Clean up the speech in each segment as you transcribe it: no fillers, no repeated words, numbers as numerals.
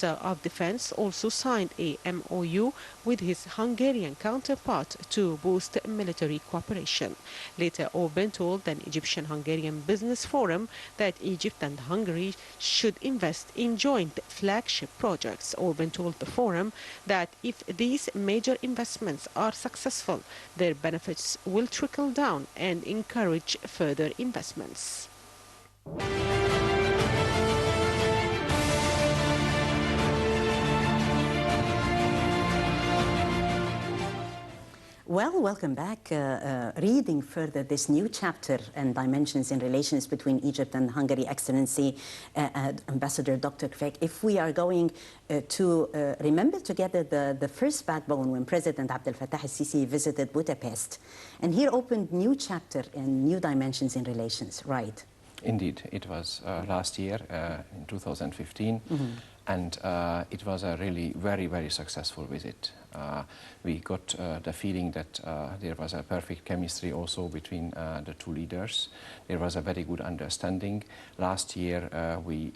Minister of Defense also signed a MOU with his Hungarian counterpart to boost military cooperation. Later, Orban told an Egyptian-Hungarian business forum that Egypt and Hungary should invest in joint flagship projects. Orban told the forum that if these major investments are successful, their benefits will trickle down and encourage further investments. Well, welcome back. Reading further this new chapter and dimensions in relations between Egypt and Hungary, Excellency Ambassador Dr. Kveck, if we are going to remember together the first backbone when President Abdel Fattah al-Sisi visited Budapest, and here opened new chapter and new dimensions in relations, right? Indeed, it was last year in 2015, and it was a really very, very successful visit. We got the feeling that there was a perfect chemistry also between the two leaders. There was a very good understanding. Last year we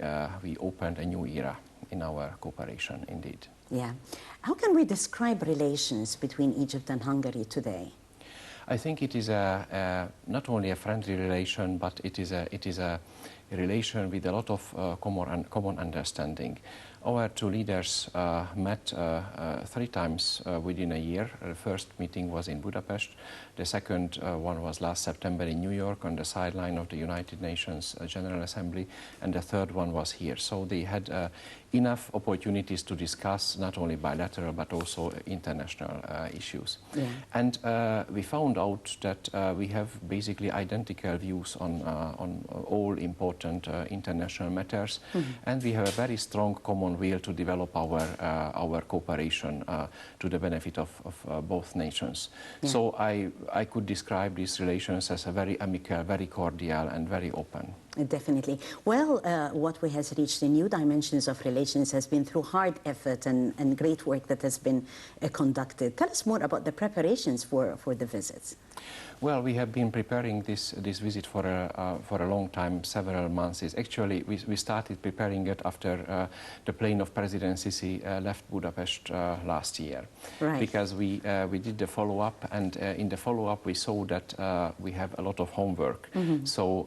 opened a new era in our cooperation, indeed. Yeah. How can we describe relations between Egypt and Hungary today? I think it is not only a friendly relation, but it is a relation with a lot of common understanding. Our two leaders met 3 times within a year. The first meeting was in Budapest. The second one was last September in New York on the sideline of the United Nations General Assembly, and the third one was here. So they had enough opportunities to discuss not only bilateral but also international issues. Yeah. And we found out that we have basically identical views on all important international matters, and we have a very strong common will to develop our cooperation to the benefit of both nations. Yeah. So I could describe these relations as a very amicable, very cordial and very open. Definitely. Well, what we has reached in new dimensions of relations has been through hard effort and great work that has been conducted. Tell us more about the preparations for the visits. Well, we have been preparing this visit for a long time, several months. Actually, we started preparing it after the plane of President Sisi left Budapest last year. Right. Because we did the follow-up, and in the follow-up we saw that we have a lot of homework. So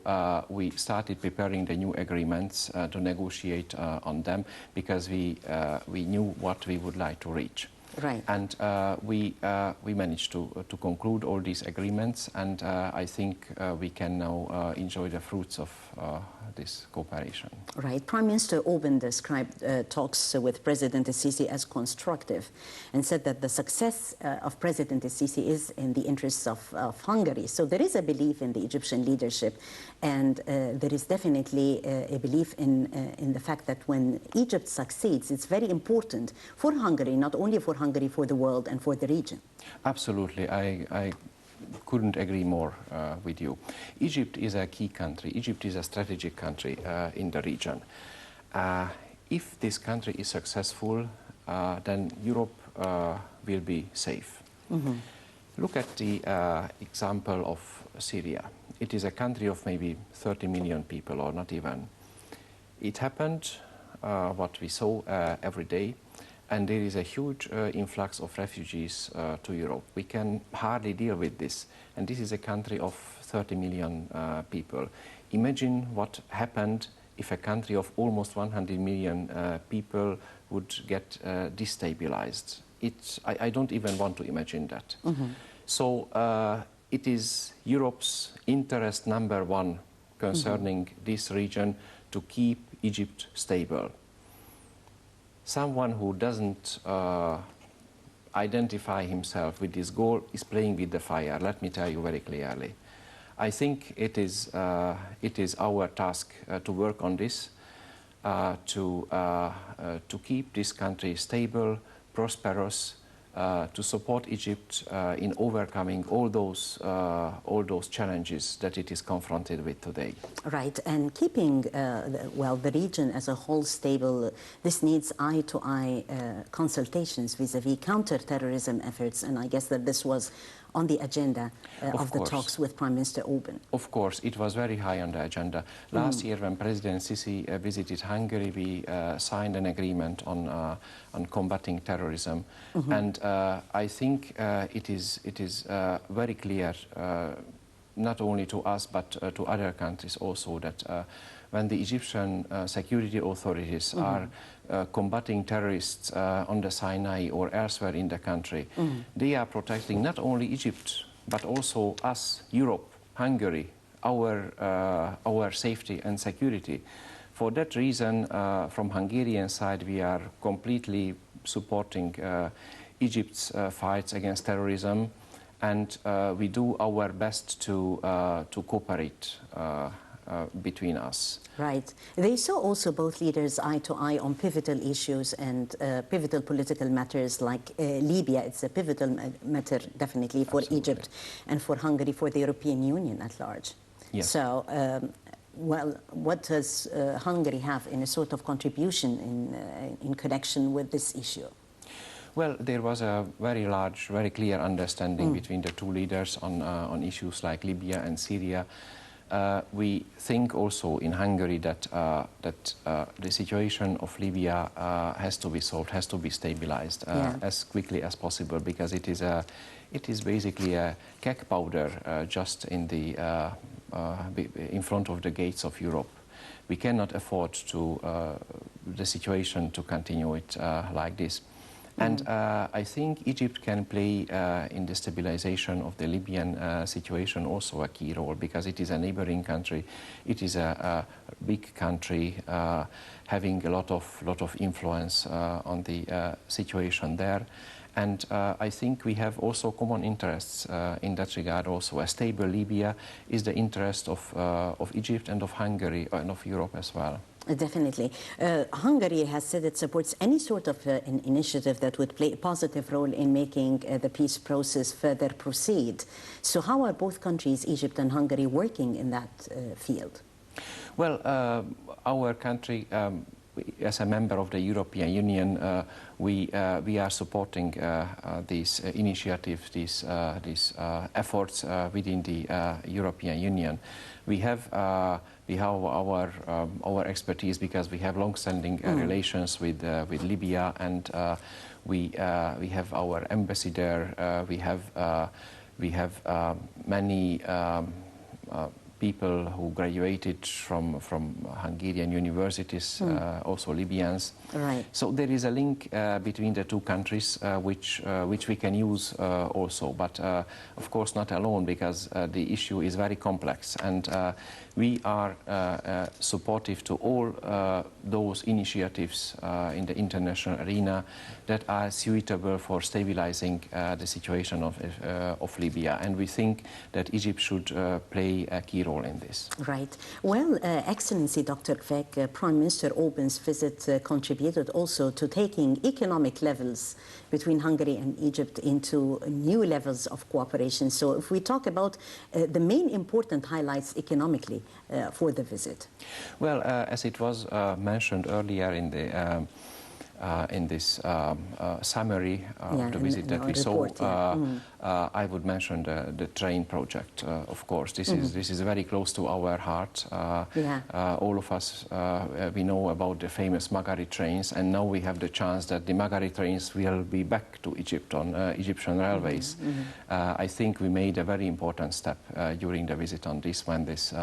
we started preparing the new agreements to negotiate on them, because we knew what we would like to reach. Right. And we managed to conclude all these agreements, and I think we can now enjoy the fruits of this cooperation. Right. Prime Minister Orban described talks with President Sisi as constructive and said that the success of President Sisi is in the interests of Hungary. So there is a belief in the Egyptian leadership, and there is definitely a belief in the fact that when Egypt succeeds, it's very important for Hungary, not only for Hungary, for the world and for the region. Absolutely. I couldn't agree more with you. Egypt is a key country. Egypt is a strategic country in the region. If this country is successful, then Europe will be safe. Look at the example of Syria. It is a country of maybe 30 million people, or not even. It happened, what we saw every day, and there is a huge influx of refugees to Europe. We can hardly deal with this, and this is a country of 30 million people. Imagine what happened if a country of almost 100 million people would get destabilized. I don't even want to imagine that. So it is Europe's interest #1 concerning this region to keep Egypt stable. Someone who doesn't identify himself with this goal is playing with the fire, let me tell you very clearly. I think it is our task to work on this, to keep this country stable, prosperous, to support Egypt in overcoming all those challenges that it is confronted with today. Right, and keeping the region as a whole stable, this needs eye-to-eye consultations vis-a-vis counter-terrorism efforts, and I guess that this was on the agenda of the course. talks with Prime Minister Orban? Of course, it was very high on the agenda. Last year, when President Sisi visited Hungary, we signed an agreement on combating terrorism. And I think it is very clear, not only to us, but to other countries also, that when the Egyptian security authorities are combating terrorists on the Sinai or elsewhere in the country, they are protecting not only Egypt, but also us, Europe, Hungary, our safety and security. For that reason, from Hungarian side, we are completely supporting Egypt's fights against terrorism, and we do our best to cooperate between us. Right. They saw also both leaders eye to eye on pivotal issues and pivotal political matters like Libya. It's a pivotal matter definitely for Egypt and for Hungary, for the European Union at large. Yes. So, well, what does Hungary have in a sort of contribution in connection with this issue? Well, there was a very large, very clear understanding between the two leaders on issues like Libya and Syria. We think also in Hungary that the situation of Libya has to be solved, has to be stabilized as quickly as possible, because it is basically a cake powder just in front of the gates of Europe. We cannot afford the situation to continue it like this. And I think Egypt can play in the stabilization of the Libyan situation also a key role, because it is a neighboring country. It is a big country having a lot of influence on the situation there. And I think we have also common interests in that regard also. A stable Libya is the interest of Egypt and of Hungary and of Europe as well. Definitely. Hungary has said it supports any sort of an initiative that would play a positive role in making the peace process further proceed. So how are both countries, Egypt and Hungary, working in that field? Well, our country, as a member of the European Union, we are supporting these initiatives, these efforts within the European Union. We have our expertise, because we have long-standing relations with Libya, and we have our embassy there. We have many people who graduated from Hungarian universities, also Libyans. Right. So there is a link between the two countries which we can use also, but of course not alone, because the issue is very complex, and we are supportive to all those initiatives in the international arena that are suitable for stabilizing the situation of Libya, and we think that Egypt should play a key role in this. Right. Well, Excellency Dr. Kveck, Prime Minister Orban's visit contributed also to taking economic levels between Hungary and Egypt into new levels of cooperation. So if we talk about the main important highlights economically for the visit. Well, as it was mentioned earlier in this summary of the visit that we saw, I would mention the train project. Of course, this is very close to our heart. All of us, we know about the famous Magari trains, and now we have the chance that the Magari trains will be back to Egypt on Egyptian railways. I think we made a very important step during the visit on this, when this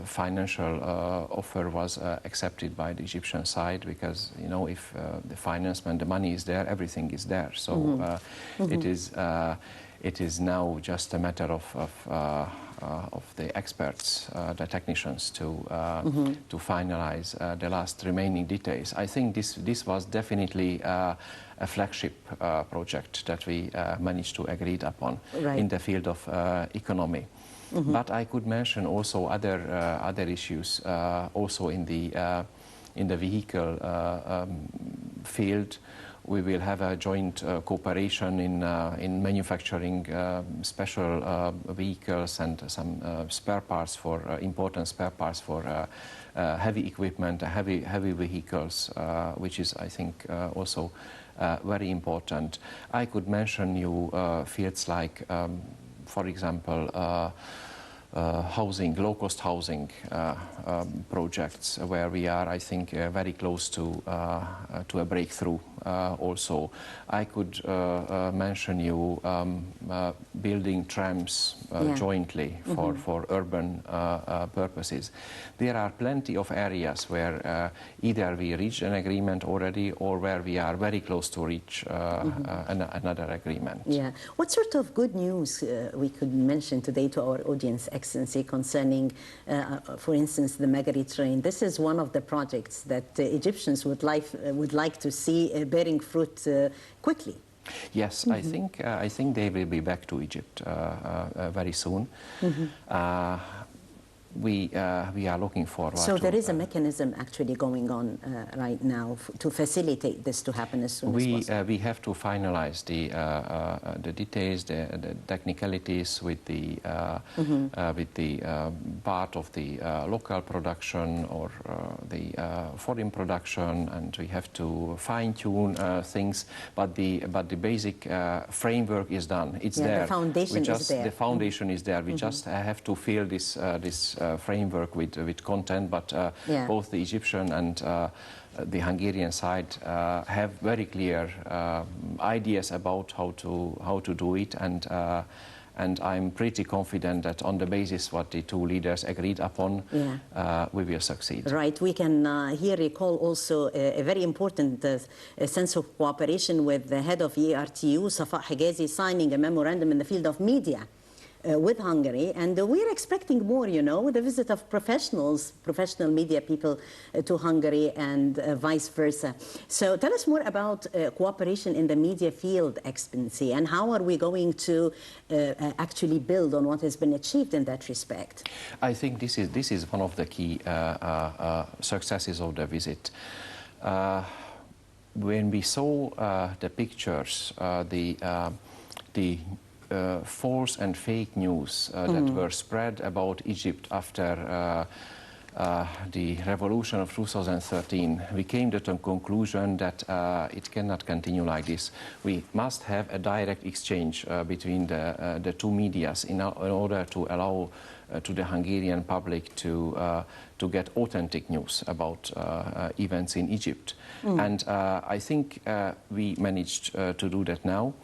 financial offer was accepted by the Egyptian side, because, you know, if the finance, when the money is there, everything is there. So it is now just a matter of the experts, the technicians, to finalize the last remaining details. I think this was definitely a flagship project that we managed to agree upon in the field of economy. But I could mention also other issues also in the vehicle field, We will have a joint cooperation in manufacturing special vehicles and some spare parts for important spare parts for heavy equipment, heavy vehicles, which is, I think, also very important. I could mention you fields like, for example, housing, low-cost housing projects, where we are, I think, very close to a breakthrough. Also, I could mention you building trams jointly for urban purposes. There are plenty of areas where either we reach an agreement already, or where we are very close to reach another agreement. Yeah. What sort of good news we could mention today to our audience, Excellency, concerning, for instance, the Magari train? This is one of the projects that Egyptians would like to see bearing fruit quickly. Yes, I think they will be back to Egypt very soon. We are looking forward. So there is a mechanism actually going on right now to facilitate this to happen as soon as possible. We have to finalize the details, the technicalities with the part of the local production or the foreign production, and we have to fine-tune things. But the basic framework is done. It's there. The foundation is there. The foundation is there. We just have to fill this framework with content, but both the Egyptian and the Hungarian side have very clear ideas about how to do it, and I'm pretty confident that on the basis what the two leaders agreed upon, we will succeed. Right. We can here recall also a very important sense of cooperation with the head of ERTU, Safa Higazi, signing a memorandum in the field of media with Hungary, and we're expecting more, you know, with the visit of professional media people to Hungary, and vice versa. So tell us more about cooperation in the media field, Excellency, and how are we going to actually build on what has been achieved in that respect? I think this is one of the key successes of the visit. When we saw the pictures, the false and fake news that were spread about Egypt after the revolution of 2013, we came to the conclusion that it cannot continue like this. We must have a direct exchange between the two medias in order to allow to the Hungarian public to get authentic news about events in Egypt. And I think we managed to do that now.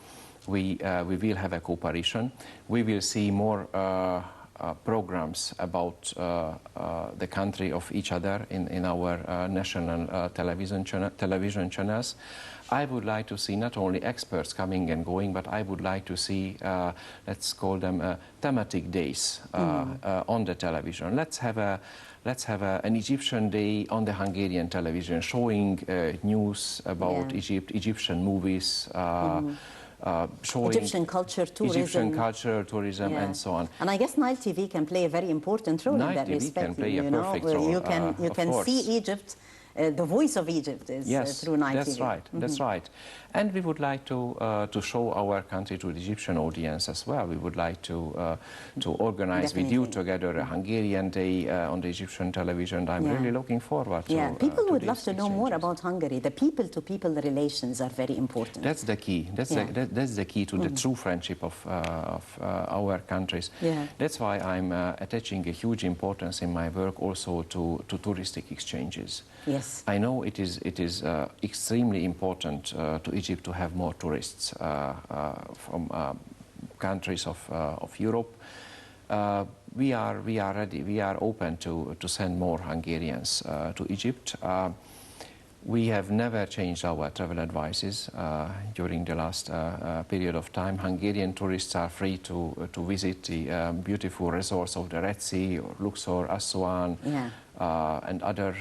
We will have a cooperation. We will see more programs about the country of each other in our national television channels. I would like to see not only experts coming and going, but I would like to see, let's call them thematic days on the television. Let's have an Egyptian day on the Hungarian television, showing news about Egypt, Egyptian movies, showing Egyptian culture, tourism, and so on. And I guess Nile TV can play a very important role in that respect. Nile TV can play a perfect role. You can see Egypt. The voice of Egypt is through Nile TV. That's right. That's right. And we would like to show our country to the Egyptian audience as well. We would like to organize with you together a Hungarian day on the Egyptian television. I'm really looking forward to people would love to know more about Hungary. The people-to-people relations are very important. That's the key. That's the key to the true friendship of our countries. That's why I'm attaching a huge importance in my work also to touristic exchanges. Yes. I know it is extremely important to Egypt to have more tourists from countries of Europe. We are ready. We are open to send more Hungarians to Egypt. We have never changed our travel advices during the last period of time. Hungarian tourists are free to visit the beautiful resorts of the Red Sea, or Luxor, Aswan, and other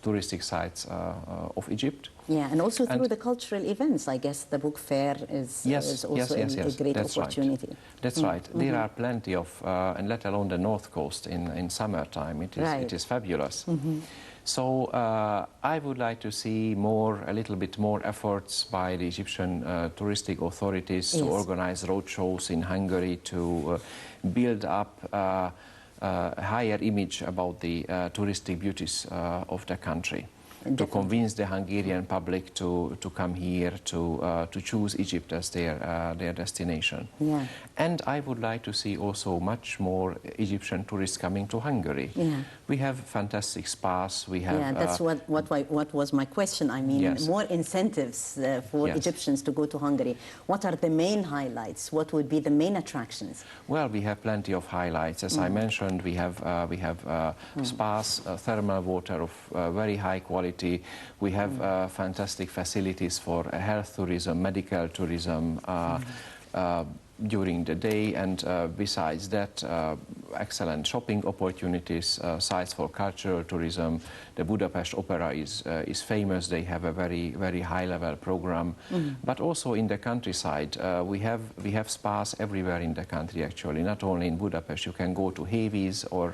touristic sites of Egypt. Yeah, and also through the cultural events. I guess the book fair is also a great opportunity. Right. That's right. There are plenty of, and let alone the North Coast in summertime. It is fabulous. So I would like to see a little bit more efforts by the Egyptian touristic authorities to organize roadshows in Hungary to build up a higher image about the touristic beauties of the country. To convince the Hungarian public to come here, to choose Egypt as their destination. Yeah. And I would like to see also much more Egyptian tourists coming to Hungary. Yeah. We have fantastic spas. We have. Yeah, that's what was my question. I mean, yes. more incentives for yes. Egyptians to go to Hungary. What are the main highlights? What would be the main attractions? Well, we have plenty of highlights. As I mentioned, we have spas, thermal water of very high quality. We have fantastic facilities for health tourism, medical tourism during the day, and besides that, excellent shopping opportunities, sites for cultural tourism. The Budapest Opera is famous. They have a very high-level program. But also in the countryside, we have spas everywhere in the country. Actually, not only in Budapest. You can go to Hévíz or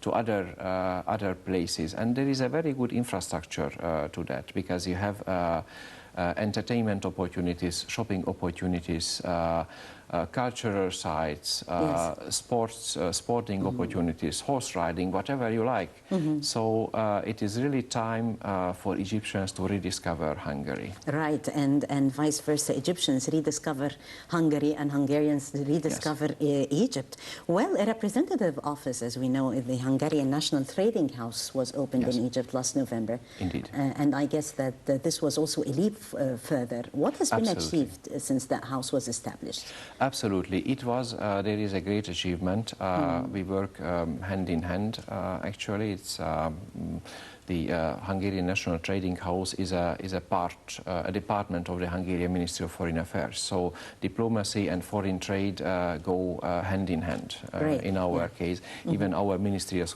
to other places, and there is a very good infrastructure to that, because you have entertainment opportunities, shopping opportunities, cultural sites, sporting opportunities, horse riding, whatever you like. So it is really time for Egyptians to rediscover Hungary. Right, and vice versa. Egyptians rediscover Hungary and Hungarians rediscover Egypt. Well, a representative office, as we know, the Hungarian National Trading House was opened in Egypt last November. Indeed. And I guess that this was also a leap further. What has been achieved since that house was established? Absolutely. It was, there is a great achievement. We work hand in hand, actually. It's the Hungarian National Trading House is a department of the Hungarian Ministry of Foreign Affairs. So diplomacy and foreign trade go hand in hand in our case. Even our ministry is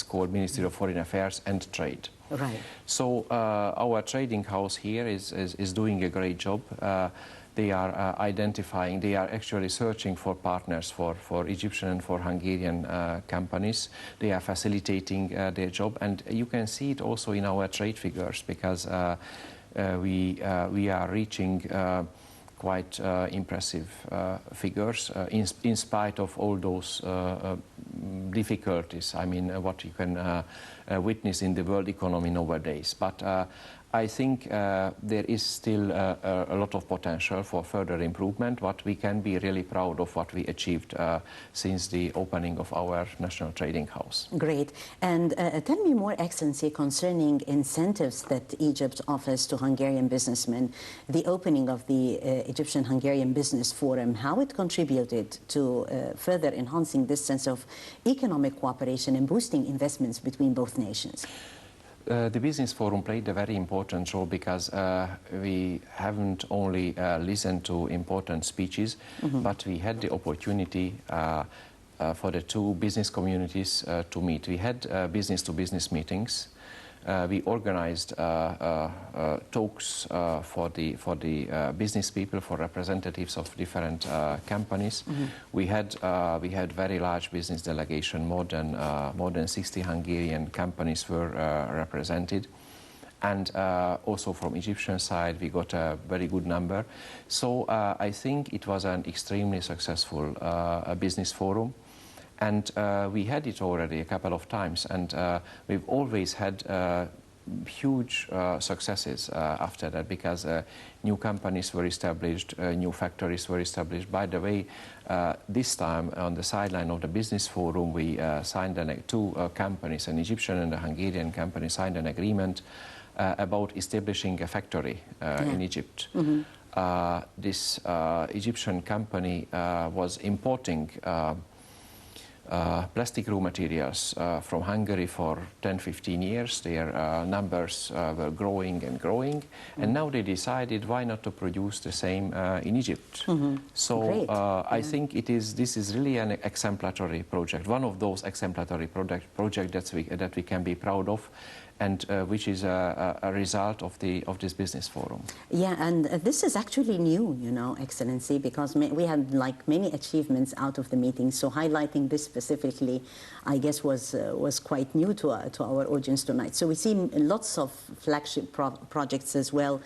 called Ministry of Foreign Affairs and Trade. Right. So our trading house here is doing a great job. They are identifying, they are actually searching for partners for Egyptian and for Hungarian companies. They are facilitating their job, and you can see it also in our trade figures, because we are reaching quite impressive figures in spite of all those difficulties. I mean, what you can witness in the world economy nowadays. But I think there is still a lot of potential for further improvement. What we can be really proud of what we achieved since the opening of our National Trading House. Great. And tell me more, Excellency, concerning incentives that Egypt offers to Hungarian businessmen, the opening of the Egyptian-Hungarian Business Forum, how it contributed to further enhancing this sense of economic cooperation and boosting investments between both nations. The Business Forum played a very important role, because we haven't only listened to important speeches, but we had the opportunity for the two business communities to meet. We had business-to-business meetings. We organized talks for the business people, for representatives of different companies. We had very large business delegation. More than 60 Hungarian companies were represented, and also from Egyptian side we got a very good number. So I think it was an extremely successful business forum. And we had it already a couple of times, and we've always had huge successes after that, because new companies were established, new factories were established. By the way, this time on the sideline of the Business Forum, we signed two companies, an Egyptian and a Hungarian company, signed an agreement about establishing a factory in Egypt. This Egyptian company was importing plastic raw materials from Hungary for 10-15 years. Their numbers were growing and growing, and now they decided why not to produce the same in Egypt. So I think this is really an exemplary project, one of those exemplary projects that we can be proud of. and which is a result of this business forum. Yeah, and this is actually new, you know, Excellency, because we had like many achievements out of the meeting. So highlighting this specifically, I guess, was quite new to our audience tonight. So we see lots of flagship projects as well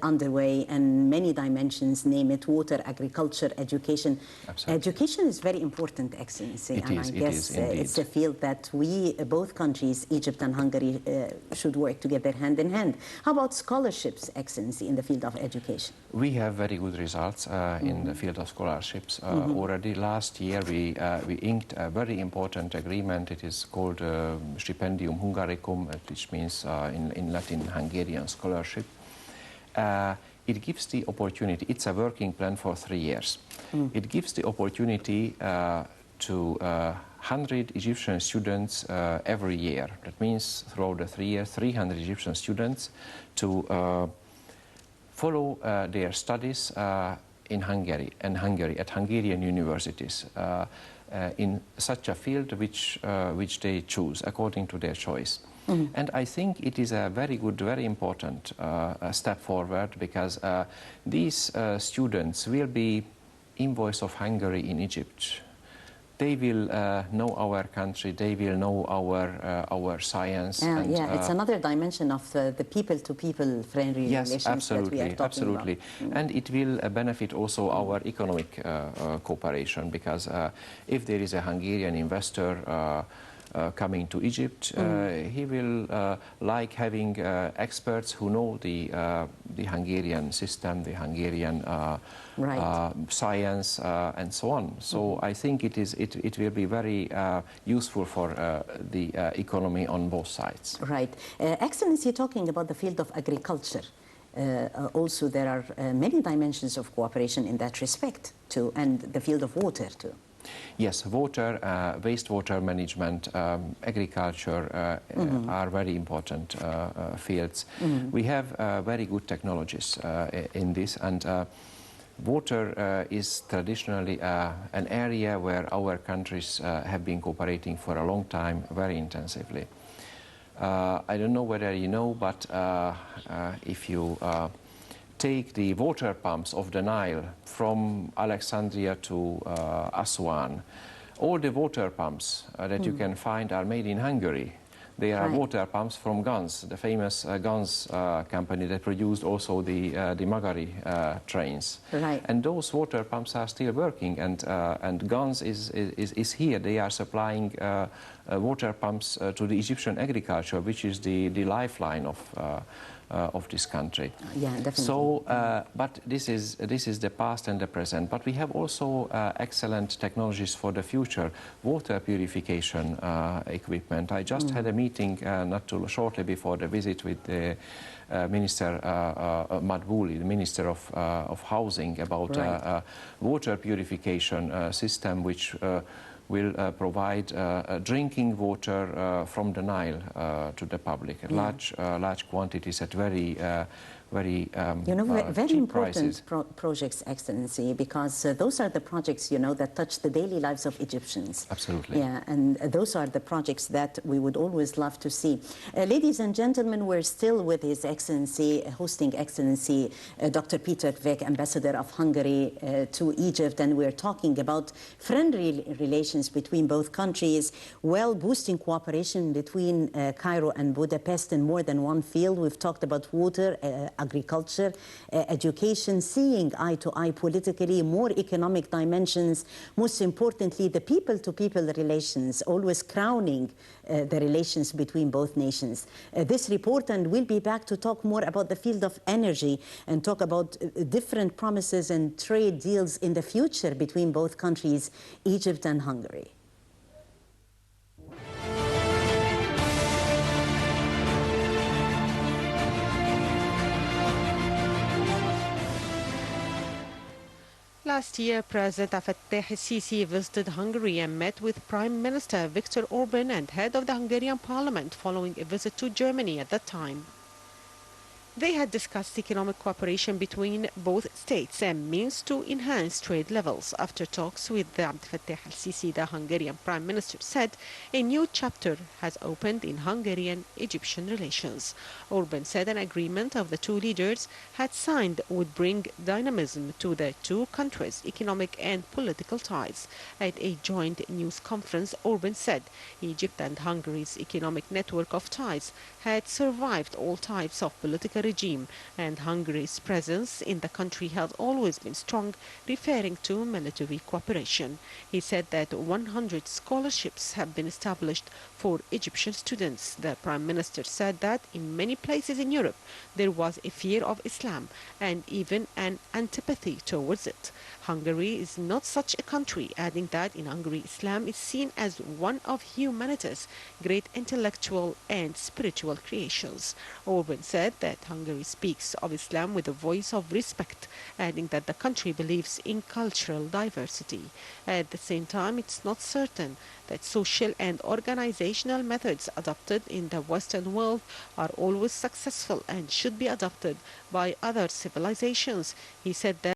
underway, and many dimensions, name it, water, agriculture, education. Absolutely. Education is very important, Excellency, It and is, I guess it's a field that we, both countries, Egypt and Hungary, should work together hand in hand. How about scholarships, Excellency, in the field of education? We have very good results in the field of scholarships. Already last year we inked a very important agreement. It is called Stipendium Hungaricum, which means in Latin Hungarian scholarship. It gives the opportunity, it's a working plan for 3 years. It gives the opportunity to 100 Egyptian students every year. That means throughout the 3 years, 300 Egyptian students to follow their studies in Hungary at Hungarian universities in such a field which they choose according to their choice. And I think it is a very good, very important step forward, because these students will be envoys of Hungary in Egypt. They will know our country, they will know our science. Yeah, it's another dimension of the people-to-people friendly relations that we are talking about. And it will benefit also our economic cooperation, because if there is a Hungarian investor coming to Egypt, he will like having experts who know the Hungarian system, the Hungarian science, and so on. So I think it will be very useful for the economy on both sides. Right. Excellency, talking about the field of agriculture, also there are many dimensions of cooperation in that respect too, and the field of water too. Yes, water, wastewater management, agriculture are very important fields. We have very good technologies in this, and water is traditionally an area where our countries have been cooperating for a long time, very intensively. I don't know whether you know, but if you take the water pumps of the Nile from Alexandria to Aswan, all the water pumps that you can find are made in Hungary. They are water pumps from Gans, the famous Gans company that produced also the Magari trains. And those water pumps are still working, and Gans is here. They are supplying water pumps to the Egyptian agriculture, which is the lifeline of this country. Yeah, definitely. So, but this is the past and the present. But we have also excellent technologies for the future. Water purification equipment. I just had a meeting not too shortly before the visit with the Minister Madbouli, the Minister of Housing, about water purification system which will provide drinking water from the Nile to the public at large quantities at very very cheap prices. Projects, Excellency, because those are the projects, you know, that touch the daily lives of Egyptians. Absolutely. Yeah, and those are the projects that we would always love to see. Ladies and gentlemen, we're still with His Excellency, hosting Excellency Dr. Peter Kveck, Ambassador of Hungary to Egypt, and we're talking about friendly relations between both countries, while boosting cooperation between Cairo and Budapest in more than one field. We've talked about water, agriculture, education, seeing eye to eye politically, more economic dimensions, most importantly, the people-to-people relations, always crowning the relations between both nations. This report, and we'll be back to talk more about the field of energy and talk about different promises and trade deals in the future between both countries, Egypt and Hungary. Last year, President Fattah el-Sisi visited Hungary and met with Prime Minister Viktor Orban and head of the Hungarian Parliament following a visit to Germany at that time. They had discussed economic cooperation between both states and means to enhance trade levels. After talks with Abdel Fattah al-Sisi, the Hungarian Prime Minister said a new chapter has opened in Hungarian-Egyptian relations. Orban said an agreement of the two leaders had signed would bring dynamism to the two countries' economic and political ties. At a joint news conference, Orban said Egypt and Hungary's economic network of ties had survived all types of political regime, and Hungary's presence in the country has always been strong, referring to military cooperation. He said that 100 scholarships have been established for Egyptian students. The Prime Minister said that in many places in Europe there was a fear of Islam and even an antipathy towards it. Hungary is not such a country, adding that in Hungary Islam is seen as one of humanity's great intellectual and spiritual creations. Orban said that Hungary speaks of Islam with a voice of respect, adding that the country believes in cultural diversity. At the same time, it's not certain that social and organizational methods adopted in the Western world are always successful and should be adopted by other civilizations. He said that